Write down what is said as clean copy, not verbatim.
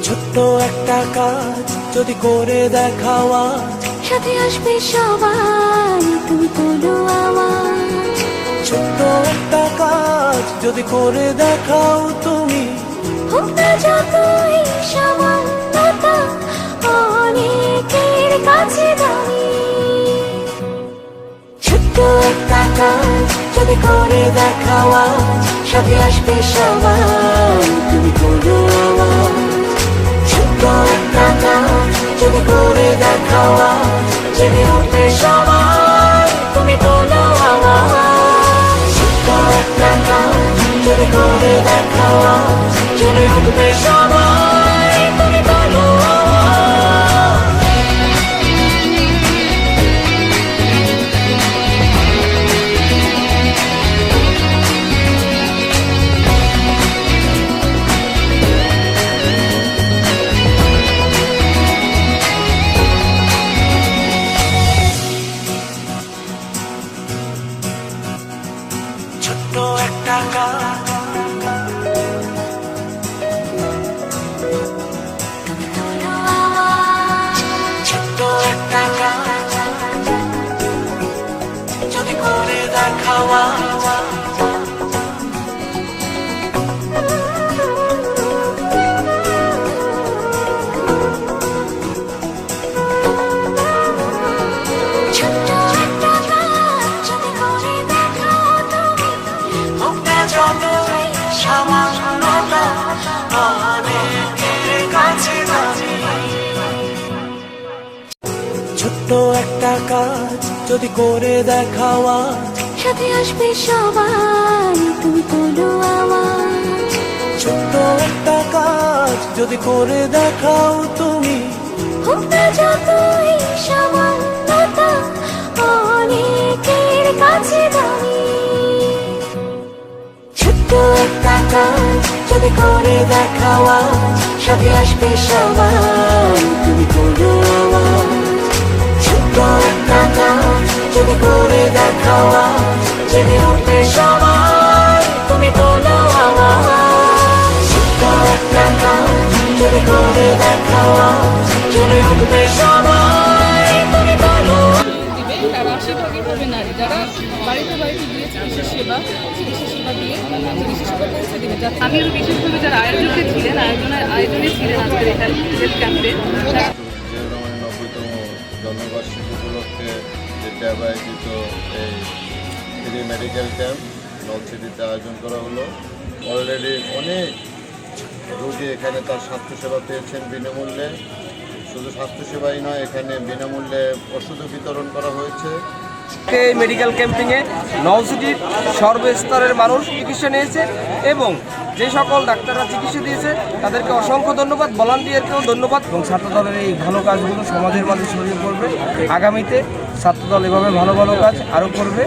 ছোট্ট একটা কাজ যদি করে দেখাও আজ, সাথে আসবে সবাই, তুমি বলো আওয়াজ। ছোট্ট একটা কাজ যদি করে দেখাও তুমি, হোক না যতই সামান্যতা, অনেকের কাছে দামি। ছোট্ট একটা কাজ যদি করে দেখাও আজ, সাথে আসবে সবাই, তুমি বলো আওয়াজ। ছোট্ট একটা কাজ যদি করে দেখাও আজ, জেনে উঠবে সবাই, তুমি বলো আওয়াজ। ছোট্ট একটা কাজ যদি করে দেখাও আজ, জেনে উঠবে সবাই, তুমি বলো আওয়াজ। ছোট্ট একটা কাজ ছোট্ট একটা কাজ যদি করে দেখাও আজ, ছোট্ট একটা কাজ যদি করে দেখাও তুমি, হোক না যতই সামান্যতা, অনেকের কাছে দামি। ছোট্ট একটা কাজ যদি করে দেখাও আজ, সাথে আসবে সবাই, তুমি বলো আওয়াজ। ছোট্ট একটা কাজ যদি করে দেখাও তুমি, হোক না যতই সামান্যতা, অনেকের কাছে দামি। ছোট্ট একটা কাজ যদি করে দেখাও আজ, সাথে আসবে সবাই, তুমি বলো আওয়াজ। ছোট্ট একটা কাজ যদি করে দেখাও আজ, জেনে উঠবে সবাই, তুমি বলো আওয়াজ। ছোট্ট একটা কাজ যদি করে দেখাও আজ, জেনে উঠবে সবাই, তুমি বলো। দিবে তার ৮০% হবে নারী, যারা বাড়িতে বাড়িতে গিয়ে চিকিৎসা সেবা দিয়ে চিকিৎসা সেবা পৌঁছে দেবে। আমিও বিশেষভাবে যারা আয়োজকে ছিলেন, আয়োজনে ছিলেন আজকের এটা হেলথ ক্যাম্পে, তারা জিয়াউর রহমানের ৯০তম জন্মবার্ষিকী উপলক্ষে যেটা আয়োজিত এই ফ্রি মেডিকেল ক্যাম্প নলছিটিতে আয়োজন করা হলো। অলরেডি অনেক রোগী এখানে তার স্বাস্থ্যসেবা পেয়েছেন বিনামূল্যে। শুধু স্বাস্থ্যসেবাই নয়, এখানে বিনামূল্যে ওষুধও বিতরণ করা হয়েছে। এই মেডিকেল ক্যাম্পিংয়ে নলছিটির সর্বস্তরের মানুষ চিকিৎসা নিয়েছে এবং যে সকল ডাক্তাররা চিকিৎসা দিয়েছে তাদেরকে অসংখ্য ধন্যবাদ, ভলান্টিয়ারকেও ধন্যবাদ। এবং ছাত্রদলের এই ভালো কাজগুলো সমাজের মাঝে ছড়িয়ে পড়বে। আগামীতে ছাত্রদল এভাবে ভালো ভালো কাজ আরও করবে।